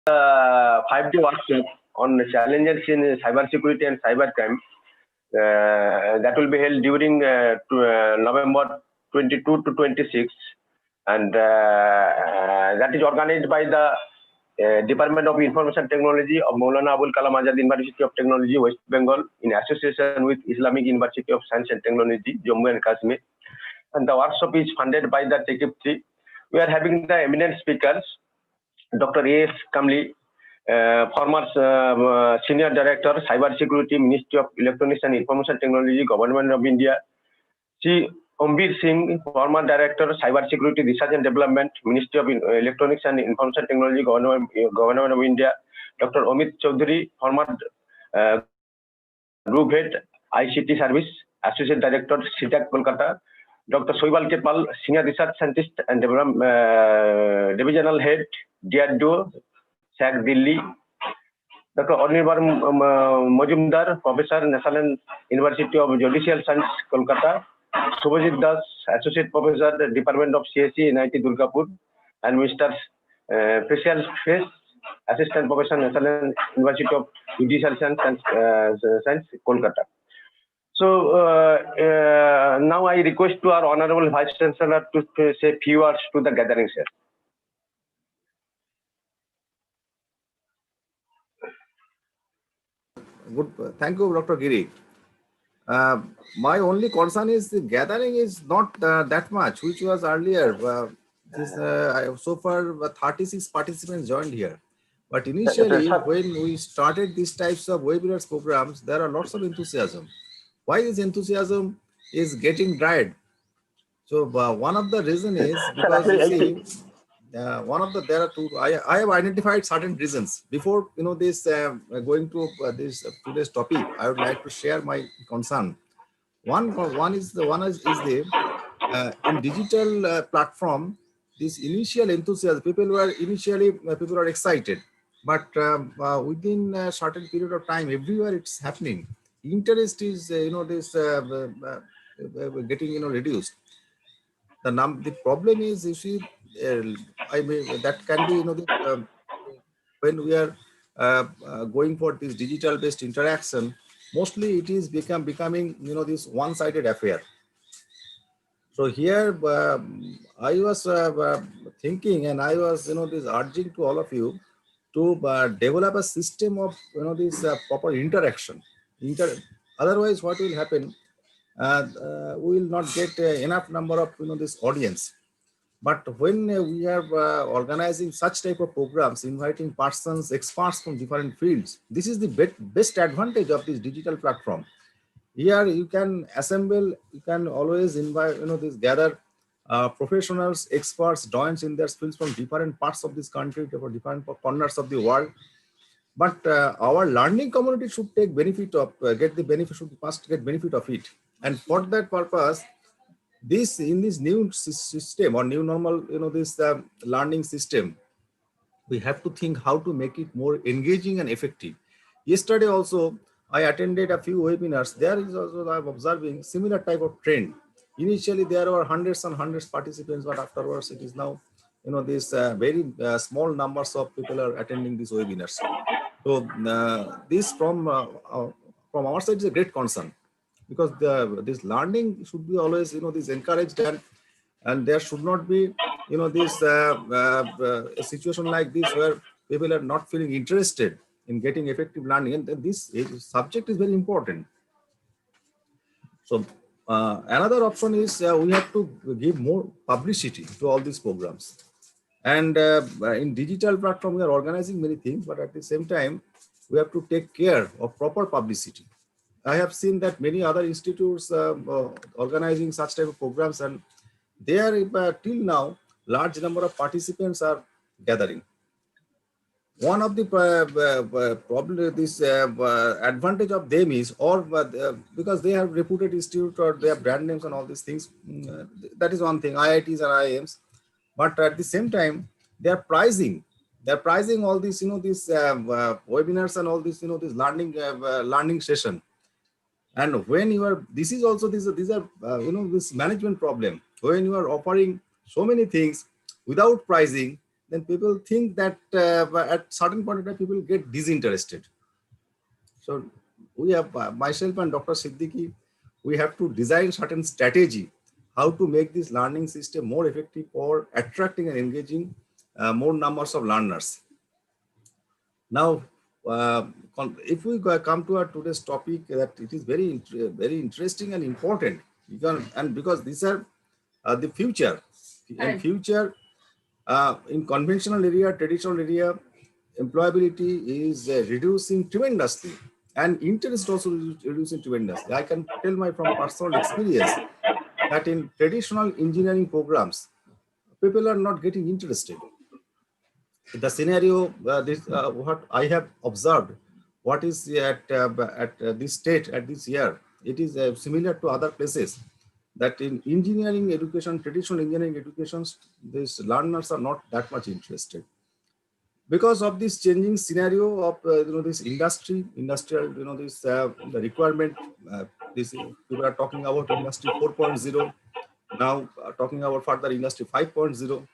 5-day workshop on challenges in cybersecurity and cybercrime. That will be held during November 22 to 26, and that is organized by the Department of Information Technology of Maulana Abul Kalam Azad University of Technology, West Bengal, in association with Islamic University of Science and Technology, Jammu and Kashmir. And the workshop is funded by the TechIP3. We are having the eminent speakers, Dr. A.S. Kamli, former Senior Director, Cybersecurity, Ministry of Electronics and Information Technology, Government of India. Shri Ombir Singh, former Director, Cybersecurity Research and Development, Ministry of Electronics and Information Technology, Government of India. Dr. Omid Chaudhary, former Group Head, ICT Service, Associate Director, CITAC, Kolkata. Dr. Soibal Kepal, Senior Research Scientist and Divisional Head, DRDO, SAC, Delhi. Dr. Anirbar Mojumdar, Professor, National University of Judicial Science, Kolkata. Subhajit Das, Associate Professor, Department of CSE, NIT Durgapur. And Mr. Precious Face, Assistant Professor, National University of Judicial Science, Kolkata. So now I request to our Honorable Vice Chancellor to say few words to the gathering, sir. Good. Thank you, Dr. Giri. My only concern is the gathering is not that much, which was earlier. So far, 36 participants joined here. But initially, when we started these types of webinars programs, there are lots of enthusiasm. Why this enthusiasm is getting dried? So one of the reason is because you see, there are two. I have identified certain reasons. Before this going to this today's topic, I would like to share my concern. One is the in digital platform, this initial enthusiasm. People are excited, but within a certain period of time, everywhere it's happening. Interest is getting reduced. The problem is, you see, that can be when we are going for this digital based interaction, mostly it is becoming this one-sided affair. So here I was thinking, and I was this urging to all of you to develop a system of this proper interaction. Otherwise, what will happen? We will not get enough number of this audience. But when we are organizing such type of programs, inviting persons, experts from different fields, this is the best advantage of this digital platform. Here you can assemble, you can always invite, gather professionals, experts, doyens in their fields from different parts of this country, from different corners of the world. But our learning community should take benefit of, must get benefit of it. And for that purpose, in this new system or new normal, this learning system, we have to think how to make it more engaging and effective. Yesterday also, I attended a few webinars. There is also, I'm observing similar type of trend. Initially, there were hundreds and hundreds participants, but afterwards it is now, this very small numbers of people are attending these webinars. So this from our side is a great concern, because this learning should be always, this encouraged, and there should not be, this a situation like this where people are not feeling interested in getting effective learning, and this subject is very important. So another option is we have to give more publicity to all these programs. And in digital platform, we are organizing many things, but at the same time, we have to take care of proper publicity. I have seen that many other institutes organizing such type of programs, and they are till now, large number of participants are gathering. One of the problem, this advantage of them is, or because they have reputed institute or they have brand names and all these things, that is one thing, IITs and IIMs. But at the same time, they are pricing all these, these webinars and all this, this learning session. And when you are, this is also, these are this management problem. When you are offering so many things without pricing, then people think that at certain point of time, people get disinterested. So we have, myself and Dr. Siddiqui, we have to design certain strategy how to make this learning system more effective for attracting and engaging more numbers of learners. Now, if we come to our today's topic, that it is very interesting and important, and because these are the future, and future in conventional area, traditional area, employability is reducing tremendously, and interest also reducing tremendously. I can tell my from personal experience that in traditional engineering programs, people are not getting interested. The scenario, what I have observed, what is at this state, at this year, it is similar to other places, that in engineering education, traditional engineering educations, these learners are not that much interested because of this changing scenario of this industrial, this the requirement. This people are talking about industry 4.0, now talking about further industry 5.0.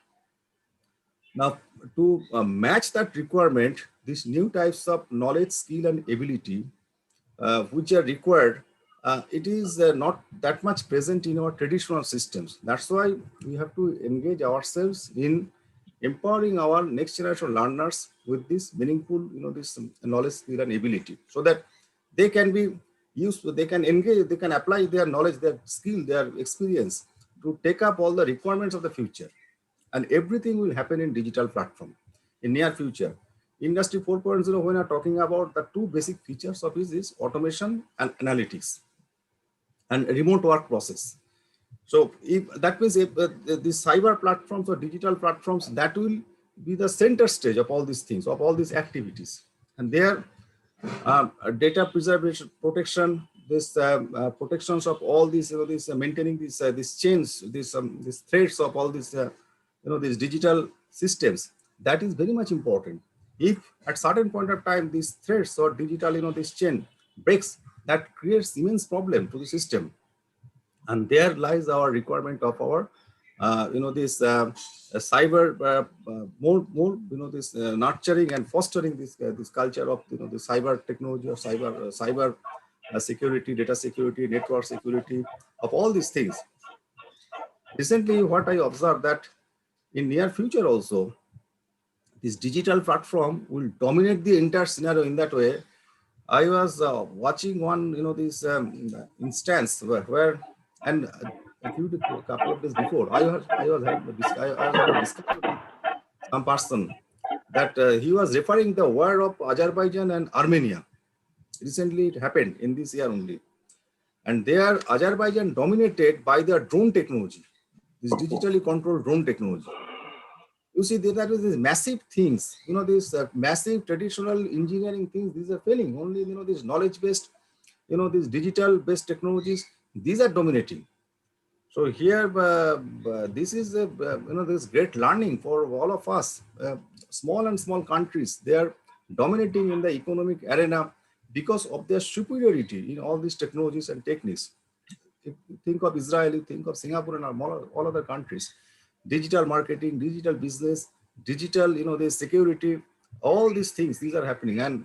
Now, to match that requirement, these new types of knowledge, skill, and ability which are required, it is not that much present in our traditional systems. That's why we have to engage ourselves in empowering our next generation learners with this meaningful, this knowledge, skill, and ability, so that they can be used, they can engage, they can apply their knowledge, their skill, their experience to take up all the requirements of the future. And everything will happen in digital platform in near future. Industry 4.0, when we are talking about the two basic features of it is automation and analytics and remote work process. So if that means if the cyber platforms or digital platforms, that will be the center stage of all these things, of all these activities. And there data preservation, protection, this protections of all these, this maintaining these chains, these threads of all these, these digital systems, that is very much important. If at certain point of time these threads or digital, this chain breaks, that creates immense problem to the system, and there lies our requirement of our, this cyber more, this nurturing and fostering this culture of the cyber technology or cyber security, data security, network security, of all these things. Recently, what I observed that in near future also, this digital platform will dominate the entire scenario in that way. I was watching one, this instance where and a couple of days before, I was having a discussion with some person that he was referring the war of Azerbaijan and Armenia. Recently, it happened in this year only, and there Azerbaijan dominated by their drone technology, this digitally controlled drone technology. You see, there is these massive things, these massive traditional engineering things, these are failing. Only, these knowledge-based, these digital-based technologies, these are dominating. So here, this is, this great learning for all of us. Small countries, they are dominating in the economic arena because of their superiority in all these technologies and techniques. If you think of Israel, you think of Singapore and all other countries. Digital marketing, digital business, digital, the security, all these things, these are happening, and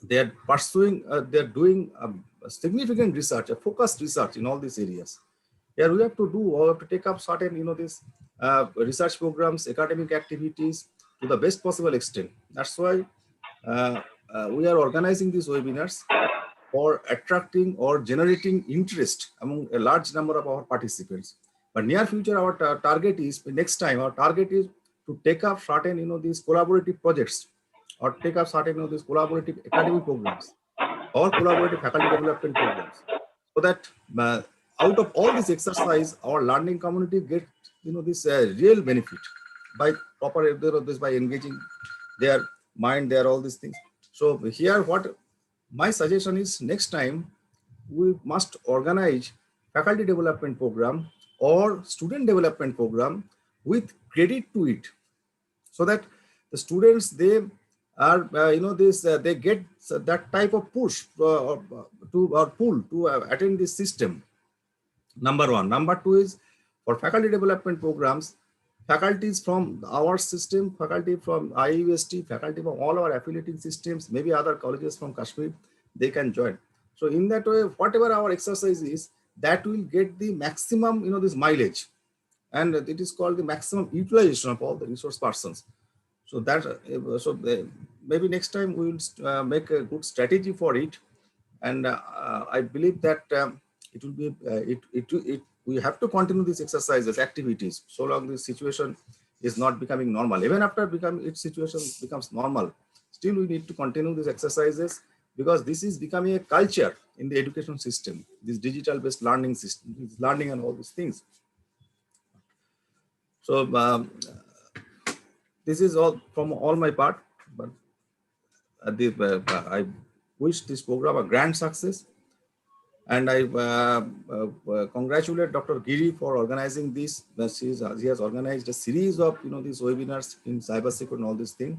they are pursuing, they're doing significant research, a focused research in all these areas. Here we have to take up certain, this research programs, academic activities to the best possible extent. That's why we are organizing these webinars for attracting or generating interest among a large number of our participants. But near future, our target is, next time, our target is to take up certain, these collaborative projects, or take up certain, these collaborative academic programs or collaborative faculty development programs, so that out of all this exercise, our learning community get, this real benefit by proper, this by engaging their mind, their all these things. So here, what my suggestion is, next time we must organize faculty development program or student development program with credit to it, so that the students, they are, they get that type of push or pull to attend this system. Number one. Number two is, for faculty development programs, faculties from our system, faculty from IUST, faculty from all our affiliating systems, maybe other colleges from Kashmir, they can join. So in that way, whatever our exercise is, that will get the maximum, this mileage. And it is called the maximum utilization of all the resource persons. So that, maybe next time we will make a good strategy for it. And I believe that it will be, we have to continue these exercises, activities, so long this situation is not becoming normal. Even after its situation becomes normal, still we need to continue these exercises, because this is becoming a culture in the education system, this digital-based learning system, learning and all these things. So this is all from all my part, but I wish this program a grand success. And I congratulate Dr. Giri for organizing this. He has organized a series of these webinars in cybersecurity and all these things.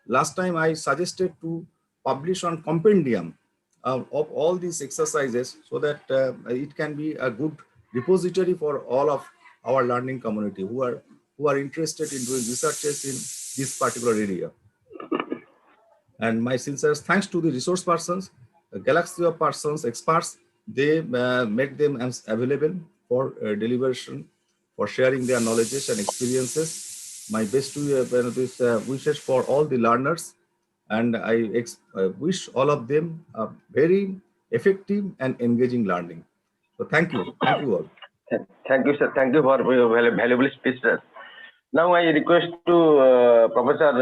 Last time I suggested to publish on compendium of all these exercises, so that it can be a good repository for all of our learning community who are interested in doing researches in this particular area. And my sincere thanks to the resource persons, a galaxy of persons, experts. They make them available for deliberation, for sharing their knowledges and experiences. My best wishes for all the learners, and I wish all of them a very effective and engaging learning. So thank you all. Thank you, sir. Thank you for your valuable speech, sir. Now I request to Professor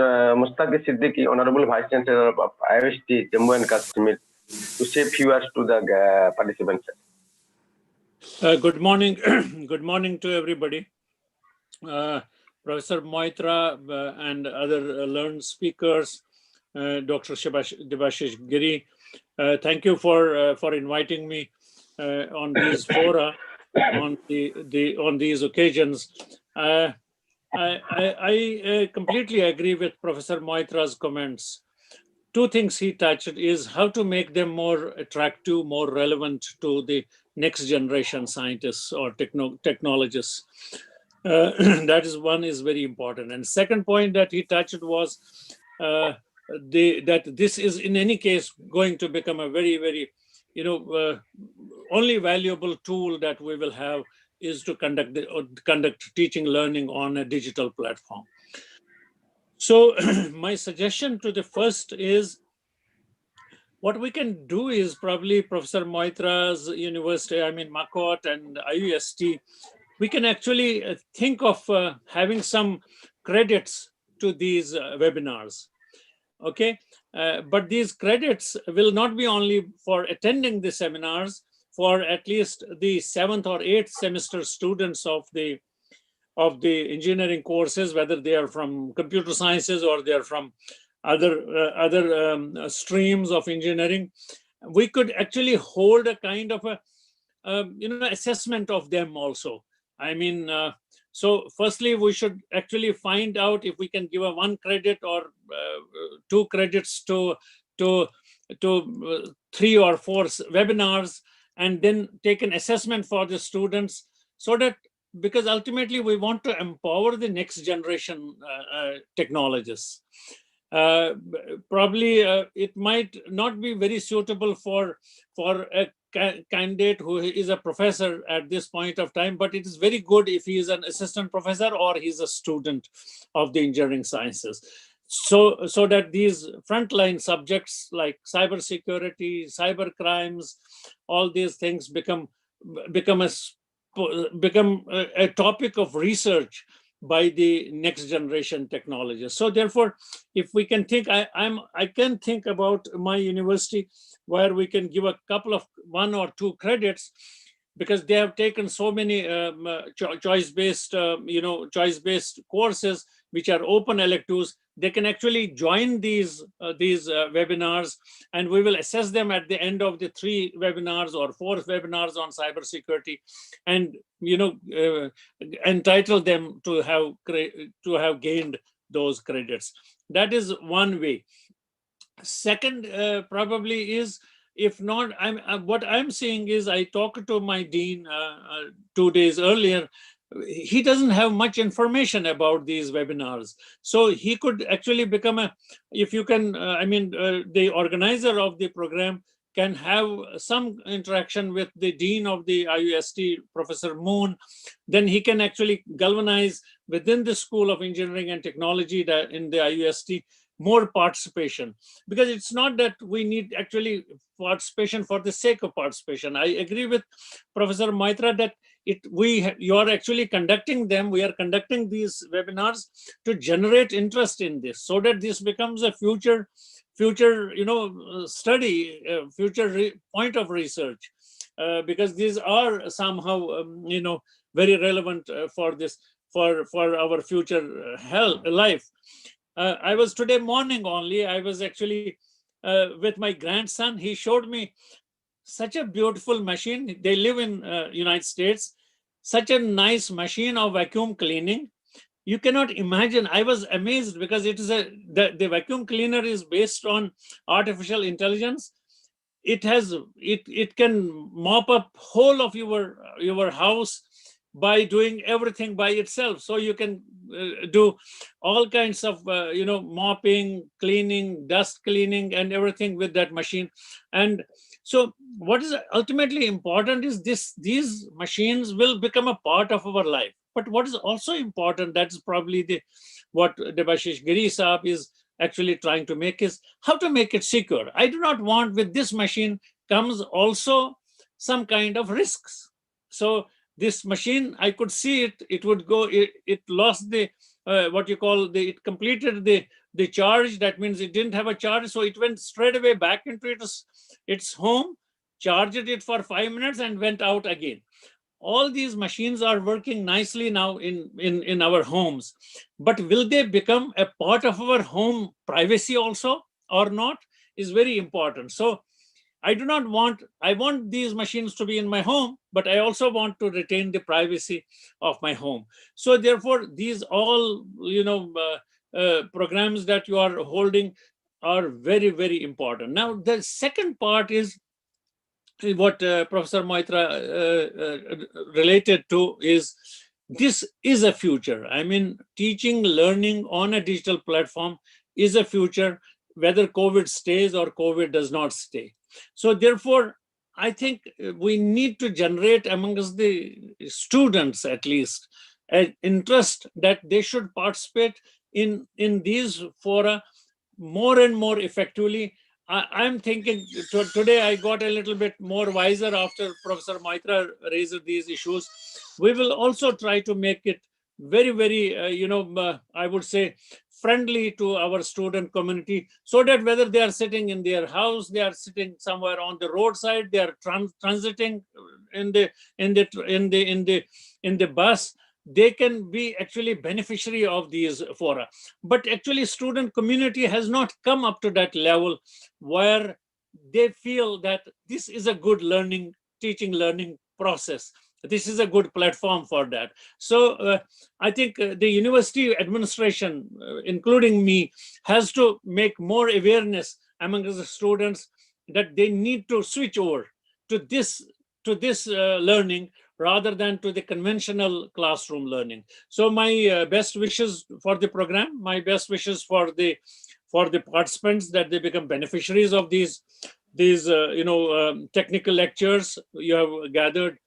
Mustaq Siddiqui, Honorable Vice Chancellor of IUST Jammu and Kashmir, to say a few words to the participants. Good morning. Good morning to everybody. Professor Moitra and other learned speakers, Dr. Debashish Giri, thank you for inviting me on these fora, on these occasions. I completely agree with Professor Moitra's comments. Two things he touched is how to make them more attractive, more relevant to the next generation scientists or technologists. That is one is very important. And second point that he touched was that this is in any case going to become a very, very, only valuable tool that we will have is to conduct teaching learning on a digital platform. So my suggestion to the first is, what we can do is probably Professor Moitra's university, MAKAUT and IUST, we can actually think of having some credits to these webinars, okay? But these credits will not be only for attending the seminars, for at least the 7th or 8th semester students of the engineering courses, whether they are from computer sciences or they are from other streams of engineering. We could actually hold a kind of a assessment of them also. So firstly, we should actually find out if we can give a 1 credit or 2 credits to 3 or 4 webinars, and then take an assessment for the students, so that, because ultimately we want to empower the next generation technologists. Probably it might not be very suitable for a candidate who is a professor at this point of time, but it is very good if he is an assistant professor or he's a student of the engineering sciences. So that these frontline subjects like cybersecurity, cyber crimes, all these things become a topic of research by the next generation technologists. So therefore, if we can think, I can think about my university where we can give a couple of 1 or 2 credits, because they have taken so many choice-based courses which are open electives. They can actually join these webinars, and we will assess them at the end of the 3 webinars or 4 webinars on cybersecurity, and entitle them to have gained those credits. That is one way. Second, probably is, if not, what I'm seeing is, I talked to my dean 2 days earlier. he doesn't have much information about these webinars. So he could actually become a, if you can, the organizer of the program can have some interaction with the dean of the IUST, Professor Moon, then he can actually galvanize within the School of Engineering and Technology that in the IUST more participation, because it's not that we need actually participation for the sake of participation. I agree with Professor Maitra that you are actually conducting them. We are conducting these webinars to generate interest in this, so that this becomes a future study, future point of research, because these are somehow very relevant for this, for our future life. I was today morning only, I was actually with my grandson. He showed me such a beautiful machine. They live in United States. Such a nice machine of vacuum cleaning. You cannot imagine. I was amazed because it is the vacuum cleaner is based on artificial intelligence. It can mop up whole of your house by doing everything by itself. So you can do all kinds of mopping, cleaning, dust cleaning, and everything with that machine. And so what is ultimately important is these machines will become a part of our life. But what is also important, that's probably what Debashish Giri Saab is actually trying to make, is how to make it secure. I do not want, with this machine comes also some kind of risks. So this machine, I could see it would go, it lost the, it completed the charge. That means it didn't have a charge. So it went straight away back into its home, charged it for 5 minutes and went out again. All these machines are working nicely now in our homes, but will they become a part of our home privacy also or not is very important. So I want these machines to be in my home, but I also want to retain the privacy of my home. So therefore, these all, programs that you are holding are very, very important. Now, the second part is what Professor Maitra related to is, this is a future. I mean, teaching, learning on a digital platform is a future, whether COVID stays or COVID does not stay. So therefore, I think we need to generate amongst the students, at least, an interest that they should participate in these fora more and more effectively. I'm thinking today I got a little bit more wiser after Professor Maitra raised these issues. We will also try to make it very, very, I would say, friendly to our student community, so that whether they are sitting in their house, they are sitting somewhere on the roadside, they are transiting in the bus, they can be actually beneficiary of these fora. But actually student community has not come up to that level where they feel that this is a good teaching learning process. This is a good platform for that. So I think the university administration, including me, has to make more awareness among the students that they need to switch over to this learning rather than to the conventional classroom learning. So my best wishes for the program, my best wishes for the participants, that they become beneficiaries of these technical lectures. You have gathered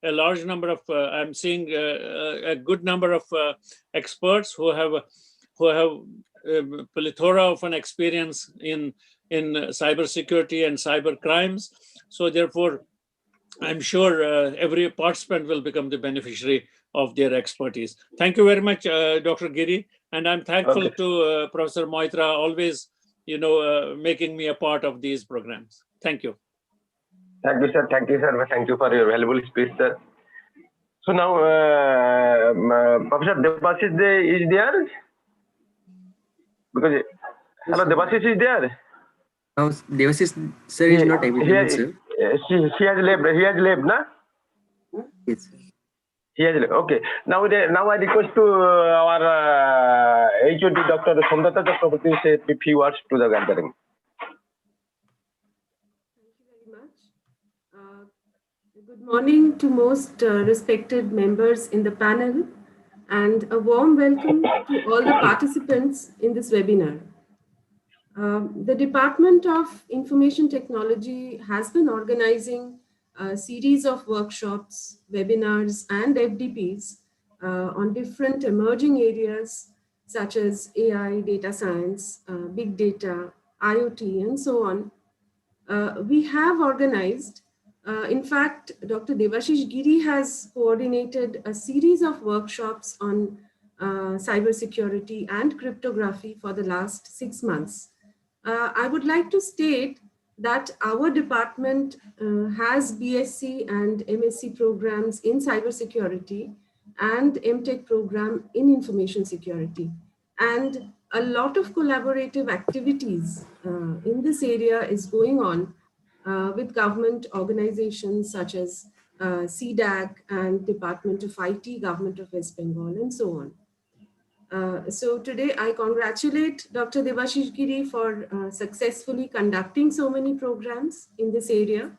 a large number of, I'm seeing a good number of experts who have a plethora of an experience in cybersecurity and cyber crimes. So therefore, I'm sure every participant will become the beneficiary of their expertise. Thank you very much, Dr. Giri. And I'm thankful to Professor Moitra, always, making me a part of these programs. Thank you. Thank you, sir. Thank you, sir. Thank you for your valuable speech, sir. So now, Professor Debashish is there? Because, hello, Debashish is there? No, Debashish sir is not available, sir. He has left. He has left, na? Yes, sir. He has left. Okay. Now I request to our HOD, Dr. Somdata Chakraborty, to say a few words to the gathering. Thank you very much. Good morning to most respected members in the panel, and a warm welcome to all the participants in this webinar. The Department of Information Technology has been organizing a series of workshops, webinars, and FDPs on different emerging areas such as AI, data science, big data, IoT, and so on. We have organized, in fact, Dr. Devashish Giri has coordinated a series of workshops on cybersecurity and cryptography for the last 6 months. I would like to state that our department has BSc and MSc programs in cybersecurity and MTech program in information security. And a lot of collaborative activities in this area is going on with government organizations such as CDAC and Department of IT, Government of West Bengal, and so on. So today I congratulate Dr. Devashish Giri for successfully conducting so many programs in this area.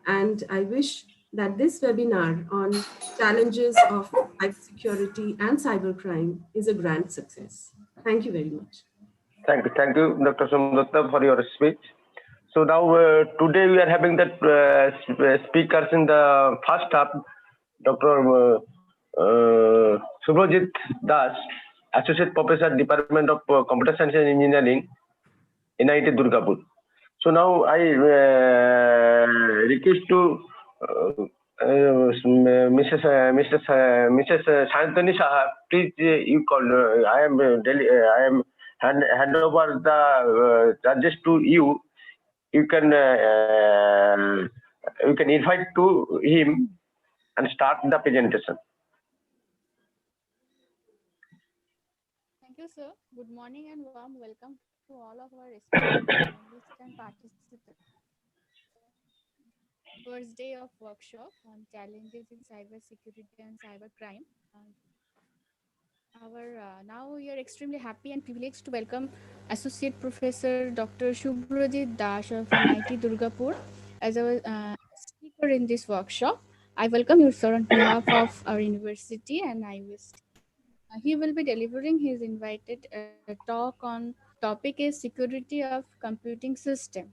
And I wish that this webinar on challenges of cybersecurity and cybercrime is a grand success. Thank you very much. Thank you, Dr. Somdatta, for your speech. So now today we are having that speakers in the first half, Dr. Subhrajit Das, Associate Professor, Department of Computer Science and Engineering, NIT Durgapur. So now I request to Mrs. Shantani Saha, please you call. I am hand over the charges to you. You can invite to him and start the presentation. Thank you, sir. Good morning and warm welcome to all of our respected panelists and participants. First day of workshop on challenges in cybersecurity and cybercrime. Now we are extremely happy and privileged to welcome Associate Professor Dr. Subhrajit Das of NIT Durgapur as a speaker in this workshop. I welcome you, sir, on behalf of our university, and I wish he will be delivering his invited talk on topic is security of computing system.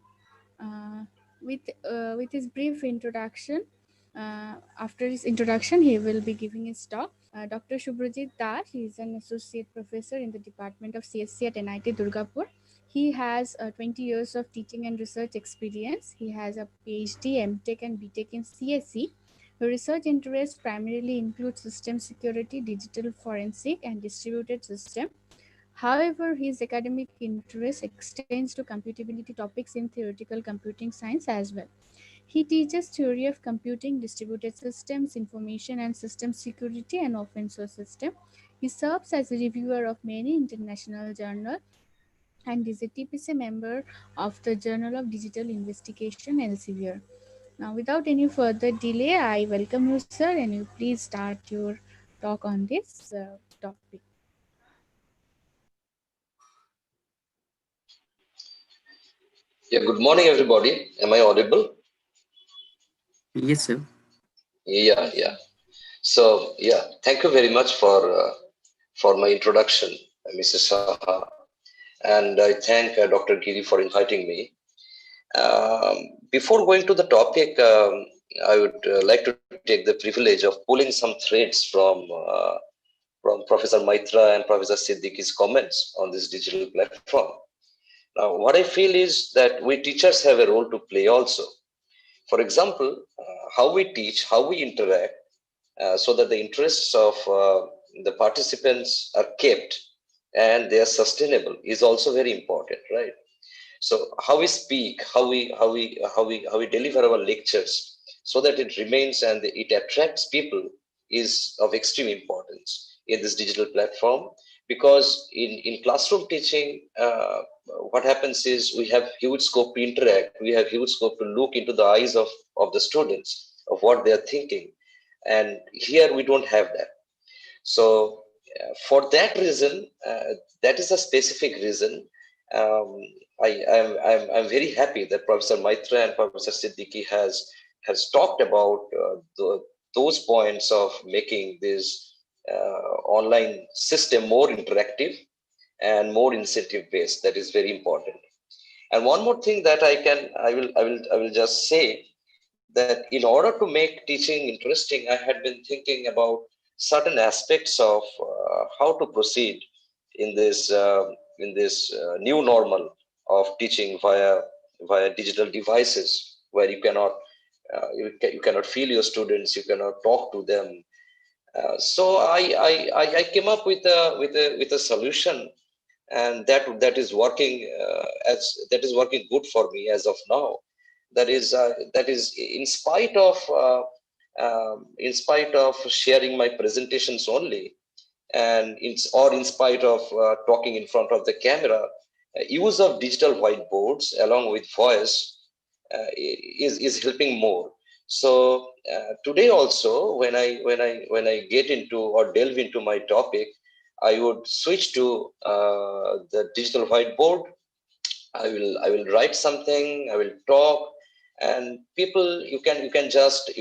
With his brief introduction, after his introduction, he will be giving his talk. Dr. Subhrajit Das, he is an associate professor in the Department of CSC at NIT Durgapur. He has 20 years of teaching and research experience. He has a PhD, MTech and BTech in CSC. Her research interests primarily include system security, digital forensic, and distributed system. However, his academic interest extends to computability topics in theoretical computing science as well. He teaches theory of computing, distributed systems, information and system security, and open source system. He serves as a reviewer of many international journals and is a TPC member of the Journal of Digital Investigation, Elsevier. Now, without any further delay, I welcome you, sir, and you please start your talk on this topic. Yeah, good morning, everybody. Am I audible? Yes, sir. Yeah. So, thank you very much for my introduction, Mrs. Saha. And I thank Dr. Giri for inviting me. Before going to the topic, I would like to take the privilege of pulling some threads from Professor Maitra and Professor Siddiqui's comments on this digital platform. Now, what I feel is that we teachers have a role to play also. For example, how we teach, how we interact, so that the interests of the participants are kept and they are sustainable is also very important, right? So how we speak, how we deliver our lectures, so that it remains and it attracts people is of extreme importance in this digital platform. Because in classroom teaching, what happens is we have huge scope to interact, we have huge scope to look into the eyes of the students, of what they are thinking. And here we don't have that. So for that reason, that is a specific reason, I'm very happy that Professor Maitra and Professor Siddiqui has has talked about those points of making this online system more interactive and more incentive based. That is very important. And one more thing that I will just say, that in order to make teaching interesting, I had been thinking about certain aspects of how to proceed in this new normal of teaching via digital devices, where you cannot you cannot feel your students, you cannot talk to them. So I came up with a solution, and that is working that is working good for me as of now. That is in spite of sharing my presentations only, and in spite of talking in front of the camera, use of digital whiteboards along with voice is helping more. So today also, when I get into or delve into my topic, I would switch to the digital whiteboard. I will write something, I will talk, and people, you can just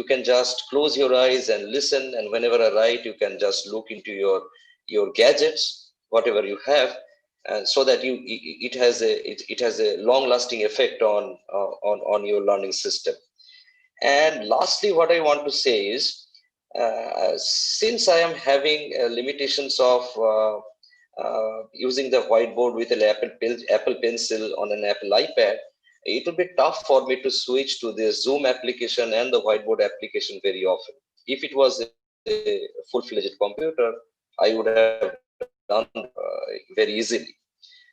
close your eyes and listen, and whenever I write, you can just look into your gadgets, whatever you have, and so that it has a long lasting effect on your learning system. And lastly, what I want to say is, since I am having limitations of using the whiteboard with an Apple Pencil on an Apple iPad, it will be tough for me to switch to the Zoom application and the whiteboard application very often. If it was a full-fledged computer, I would have done very easily.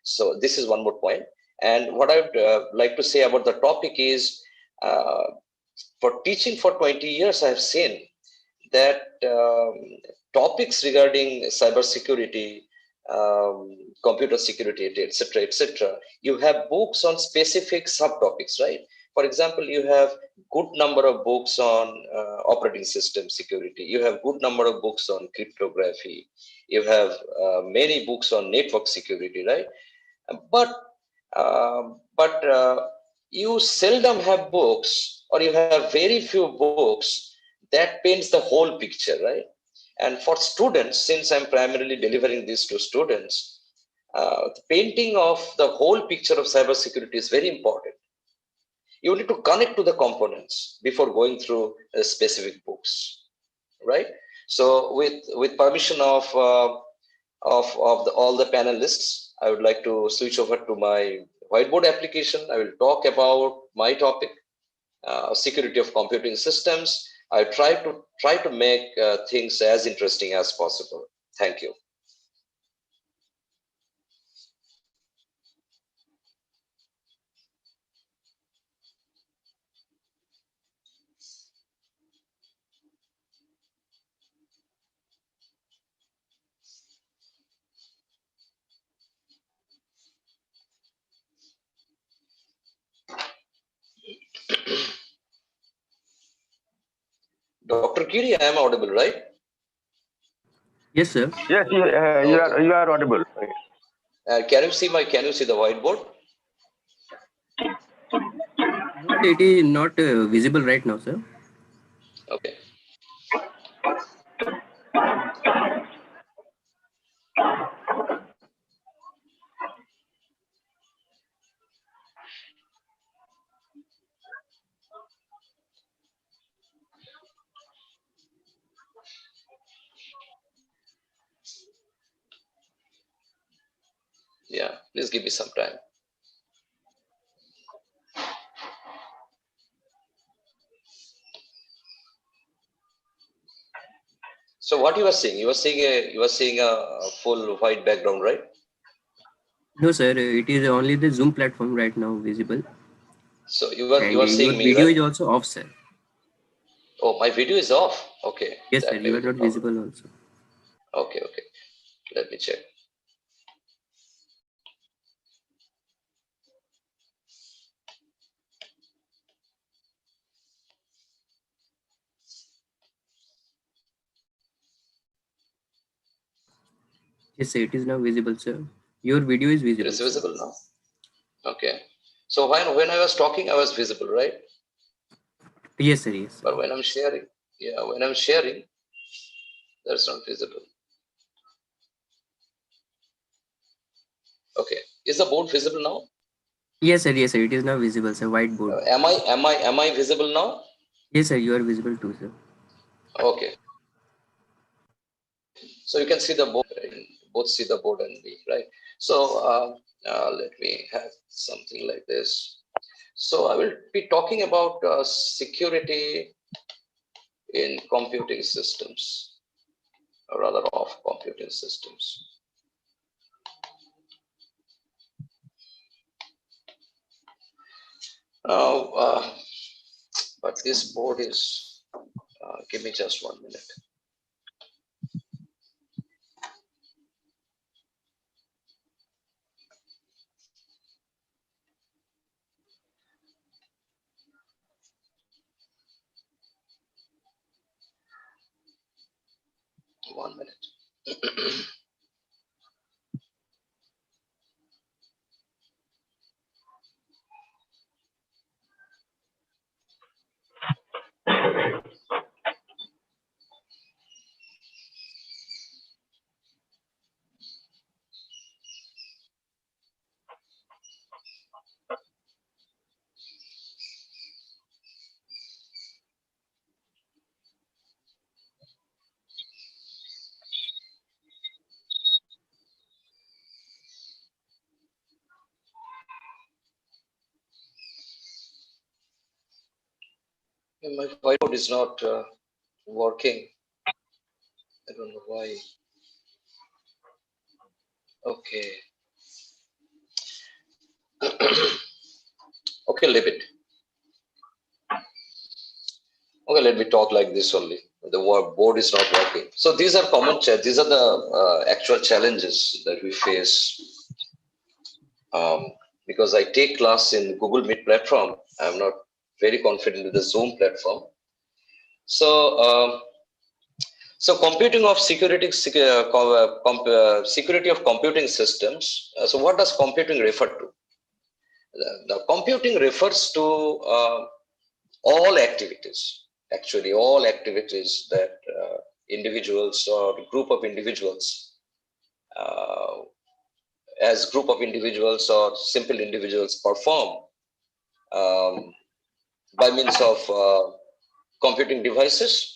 So this is one more point. And what I would like to say about the topic is, for teaching for 20 years, I have seen that topics regarding cybersecurity, computer security, etc., you have books on specific subtopics, right? For example, you have good number of books on operating system security. You have good number of books on cryptography. You have many books on network security, right? But you seldom have books, or you have very few books that paints the whole picture, right? And for students, since I'm primarily delivering this to students, the painting of the whole picture of cybersecurity is very important. You need to connect to the components before going through specific books, right? So with permission of all the panelists, I would like to switch over to my whiteboard application. I will talk about my topic, security of computing systems. I try to make things as interesting as possible. Thank you. Dr. Kiri, I am audible, right? Yes, sir. Yes, you are audible. Can you see the whiteboard? No, it is not visible right now, sir. Okay. Yeah, please give me some time. So what you were saying? You were seeing a full white background, right? No, sir. It is only the Zoom platform right now visible. So you are Your seeing me, video right? is also off, sir. Oh, my video is off. Okay. Yes, sir. That may You be are the not problem. visible also. Okay. Let me check. Yes, sir. It is now visible, sir. Your video is It visible, is sir. visible now. Okay. So when I was talking, I was visible, right? Yes, sir. Yes, sir. But when I'm sharing, yeah, when I'm sharing, that's not visible. Okay, is the board visible now? Yes, sir. Yes, sir. It is now visible, sir. Whiteboard. Am I visible now? Yes, sir. You are visible too, sir. Okay, so you can see the board, both see the board and me, right? So let me have something like this. So I will be talking about security in computing systems, or rather of computing systems. Now, but this board is, give me just 1 minute. One minute. My whiteboard is not working. I don't know why. Okay. Okay, leave it. Okay, let me talk like this only. The board is not working. So these are common. These are the actual challenges that we face. Because I take class in Google Meet platform, I'm not very confident with the Zoom platform. So, so computing of security of computing systems. So what does computing refer to? The computing refers to all activities, actually all activities that individuals or group of individuals, as group of individuals or simple individuals perform by means of computing devices.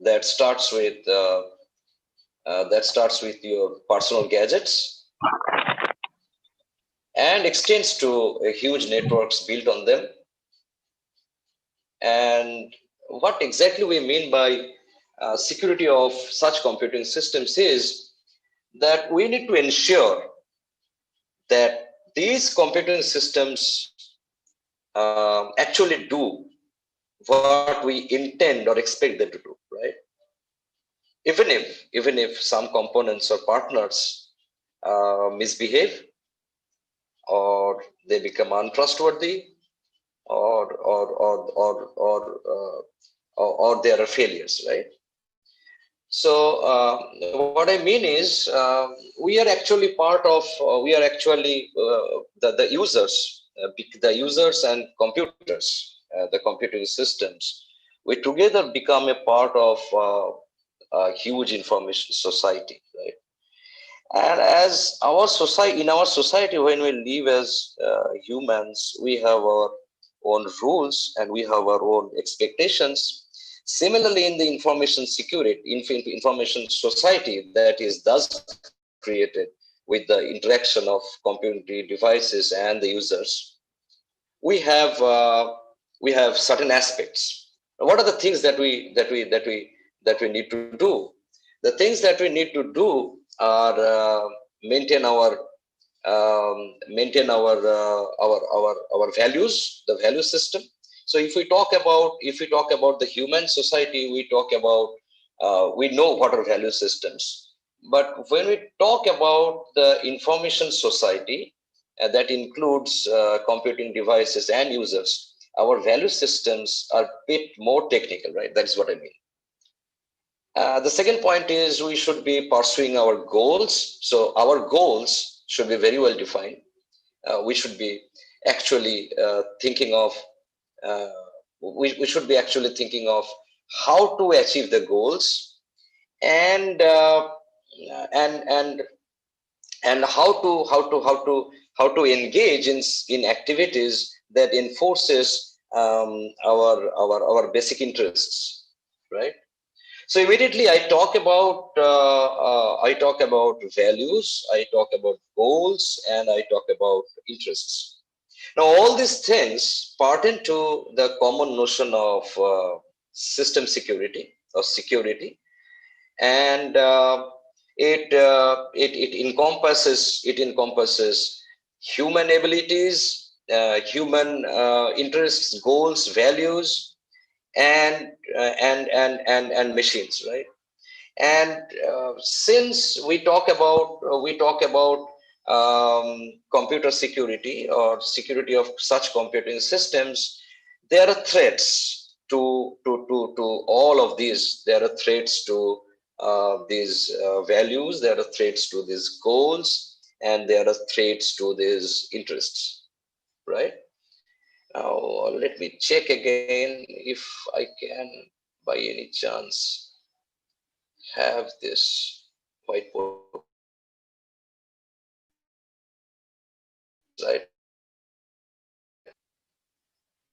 That starts with your personal gadgets and extends to huge networks built on them. And what exactly we mean by security of such computing systems is that we need to ensure that these computing systems actually do what we intend or expect them to do, right? Even if some components or partners misbehave, or they become untrustworthy, or there are failures, right? So what I mean is we are actually part of the users and computers, the computing systems. We together become a part of a huge information society, right? And as our society, in our society, when we live as humans, we have our own rules and we have our own expectations. Similarly, in the information security, information society that is thus created with the interaction of computing devices and the users, we have certain aspects. What are the things that we need to do? The things that we need to do are maintain our values, the value system. So if we talk about the human society, we know what are value systems. But when we talk about the information society, that includes computing devices and users, our value systems are a bit more technical, right? That is what I mean. The second point is we should be pursuing our goals. So our goals should be very well defined. We should be actually thinking of we should be actually thinking of how to achieve the goals, and and how to engage in activities that enforces our basic interests, right? So immediately I talk about values, I talk about goals, and I talk about interests. Now all these things pertain to the common notion of system security or security, and it encompasses human abilities, human interests, goals, values, and machines, right? And since we talk about computer security or security of such computing systems, there are threats to all of these. There are threats to these values, there are threats to these goals, and there are threats to these interests, right? Now let me check again if I can by any chance have this whiteboard, right?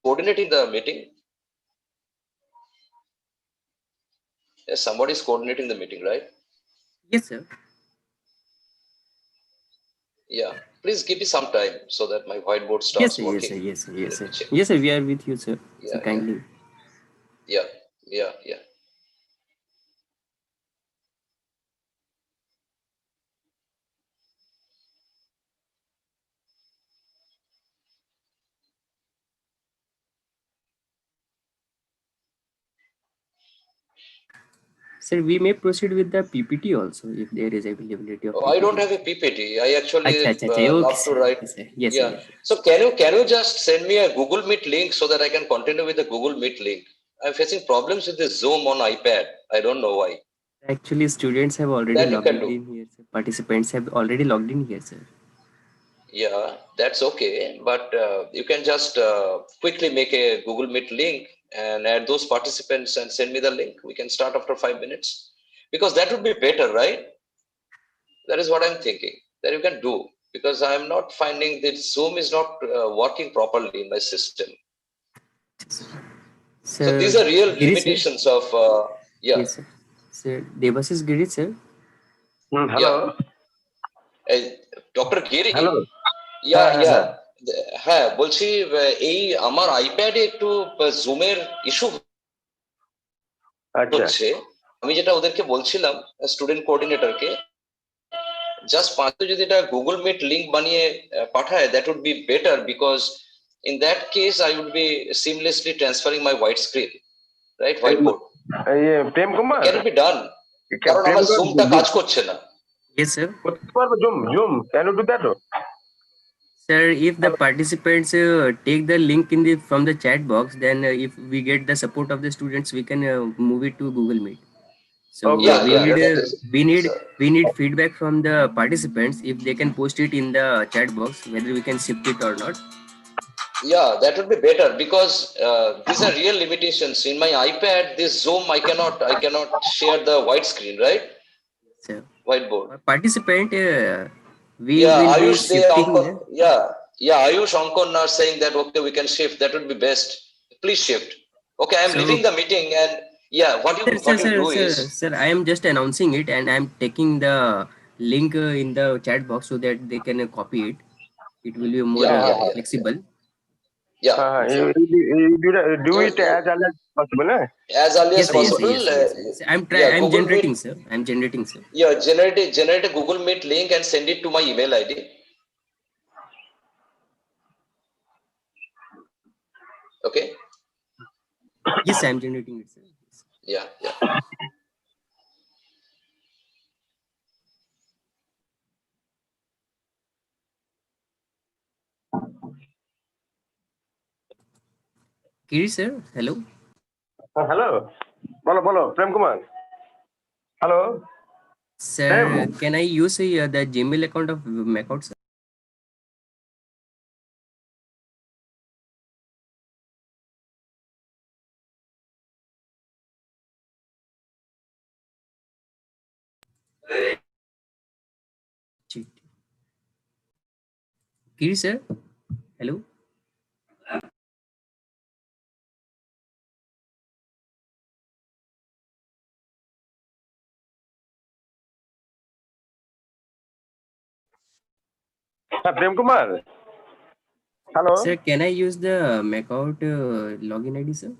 Coordinating the meeting. Yes, somebody is coordinating the meeting, right? Yes, sir. Yeah, please give me some time so that my whiteboard Yes, starts sir. Yes, sir. working. Yes, sir. Yes, Let sir. me check. Yes, sir. We are with you, sir. So Yeah, kindly. yeah, yeah, yeah. Sir, we may proceed with the PPT also if there is availability of Oh, I don't PPT. have a PPT. I actually Acha, acha, acha. Okay, love to sir. write. Okay, sir. Yes, sir. Yeah. Yes, sir. So can you just send me a Google Meet link so that I can continue with the Google Meet link? I'm facing problems with the Zoom on iPad. I don't know why. Actually, students have already That you logged can do. in here, sir. Participants have already logged in here, sir. Yeah, that's okay. But you can just quickly make a Google Meet link and add those participants and send me the link. We can start after 5 minutes because that would be better, right? That is what I'm thinking that you can do, because I'm not finding that Zoom is not working properly in my system. So Sir, these are real Giri, sir. limitations of yeah, Yes, sir. Sir, Devasis Giri, sir. yeah. Hello. Doctor Giri, Hello. Yeah হ্যাঁ হ্যাঁ ইয়া হ্যাঁ হ্যাঁ বলছি, এই আমার আইপ্যাডে একটু জুমের issue আচ্ছা হচ্ছে। আমি যেটা ওদেরকে বলছিলাম স্টুডেন্ট কোঅর্ডিনেটরকে, জাস্ট পাঁচে যদি এটা গুগল মিট লিংক বানিয়ে পাঠায়, that would be better, because in that case I would be seamlessly transferring my white screen, right, এই whiteboard. Prem Kumar Can it be done? কারণ প্রেম আমার কুমার জুমটা কাজ করছে না। Yes, sir. করতে পারবো zoom zoom can you do that? Sir, if the participants take the link in the from the chat box, then if we get the support of the students, we can move it to Google Meet. So Okay, Yeah, okay. yeah, that is we need feedback from the participants if they can post it in the chat box whether we can shift it or not. yeah, that would be better, because these are real limitations in my iPad. This Zoom, I cannot share the white screen, right? So Whiteboard. participant, we Yeah, will be Ayush, they shifting Ankon, the yeah, Ayush Ankon are saying that okay, we can shift. That would be best. Please shift. Okay, I'm so leaving the meeting, and yeah, what you do is, sir, I am just announcing it and I am taking the link in the chat box so that they can copy it. It will be more yeah, yeah, yeah, flexible. yeah. হ্যাঁ হ্যাঁ Yes, you do You, it you as early as possible, eh? as early as yes, sir, yes, sir, possible. yes, sir, yes, sir, yes, sir. Yeah, I'm Google Meet. generating, sir. I'm generating, sir. Yeah, generate a Google Meet link and send it to my email ID. Okay. Yes, I'm generating it, sir. Yes. Yeah, yeah. Kiri, sir, hello. Hello বলো বলো Prem Kumar hello Sir, Prem can I use the Gmail account of MAKAUT, sir? Kiri sir, hello. Prem Kumar. Hello. Sir, can I use the MAKAUT login ID, sir?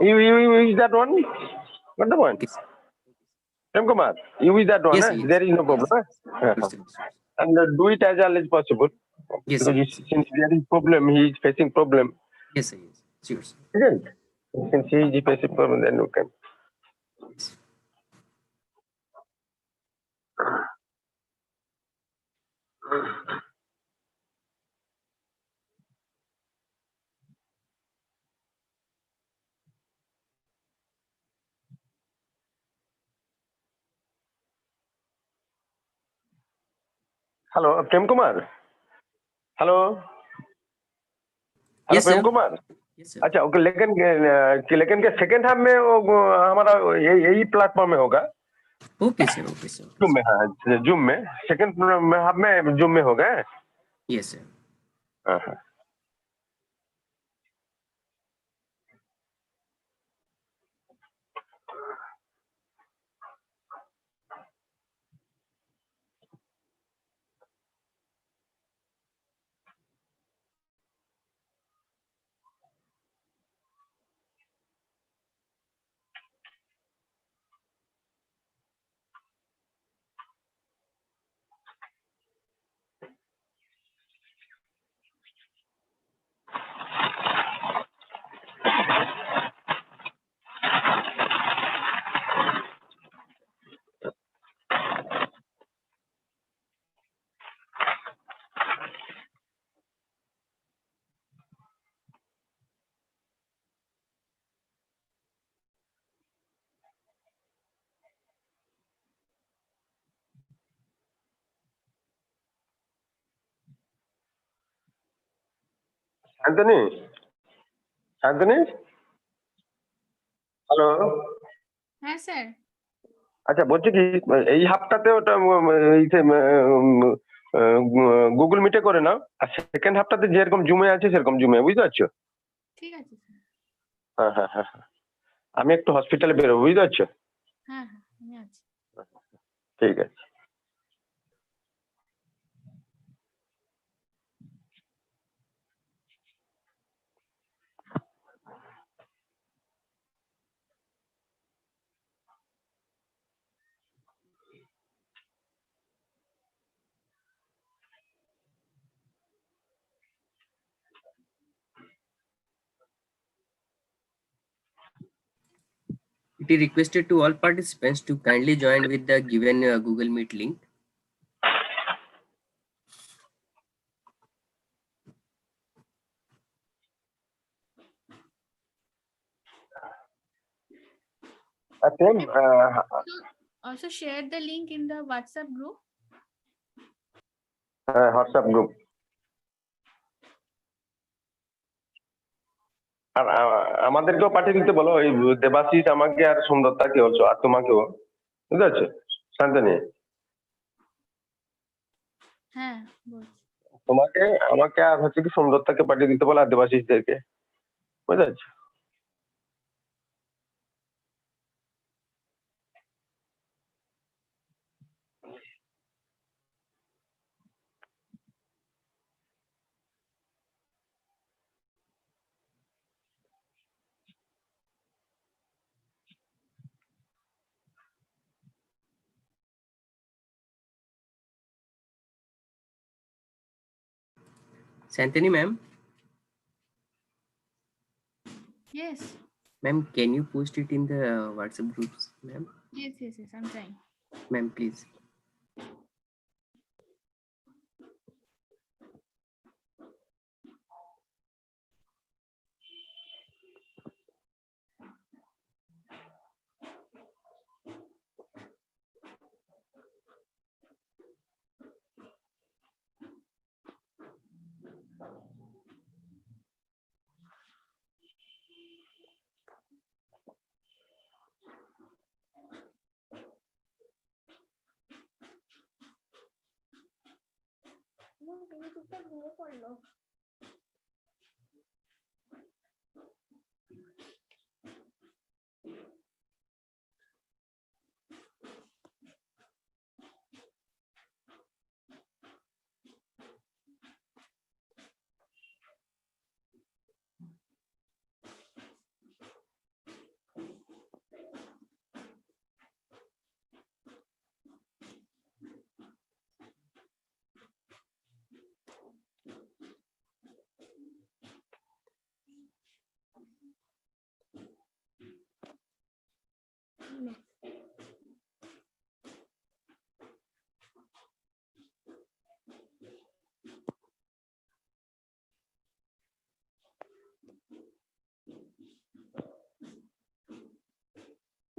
You use that one? What the one? Okay, sir. Prem Kumar, you use that one. Yes, Eh? sir, yes. There is no problem. Yes. Eh? Sure, sir, sure. And do it as early as possible. Yes, Because sir. Yes, sir. since there is problem, he is facing problem. Yes, sir. Yes. Sure, sir. Isn't? Since he is facing problem, then you can. Yes. Hello, Prem Kumar. Hello. Hello Yes, Prem sir. Kumar. Yes, sir. अच्छा okay, लेकिन के second half में वो हमारा यही platform में होगा. Okay, sir. Okay, sir. Zoom में. हाँ, जूम में सेकंड हाफ में जूम में होगा. Yes, sir. हाँ हाँ. শান্তনি, শান্তনি, হ্যালো. হ্যাঁ স্যার। আচ্ছা বলছি কি এই হাফটাতে ওটা গুগল মিটে করে নাও, আর সেকেন্ড হাফটাতে যেরকম জুমে আছে সেরকম জুমে, বুঝতে পারছো? ঠিক আছে স্যার। হ্যাঁ হ্যাঁ হ্যাঁ হ্যাঁ. আমি একটু হসপিটালে বেরোবো, বুঝতে পারছো? হ্যাঁ হ্যাঁ আমি আছি। ঠিক আছে. It is requested to all participants to kindly join with the given Google Meet link. Prem, Also share the link in the WhatsApp group. হ্যাঁ হোয়াটসঅ্যাপ গ্রুপ. আর আমাদেরকেও পাঠিয়ে দিতে বলো, ওই দেবাশিস আমাকে আর সুন্দরতাকে বলছো, আর তোমাকেও, বুঝতে পারছো? শান্তনি, হ্যাঁ বলছি। তোমাকে, আমাকে আর হচ্ছে কি সুন্দরতাকে পাঠিয়ে দিতে বলো, আর দেবাশিসদেরকে, বুঝতে পারছো? Santani ma'am, Yes. ma'am, can you post it in the WhatsApp groups, ma'am? Yes, yes, yes, I'm trying. Ma'am, please.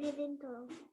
Breathe in through.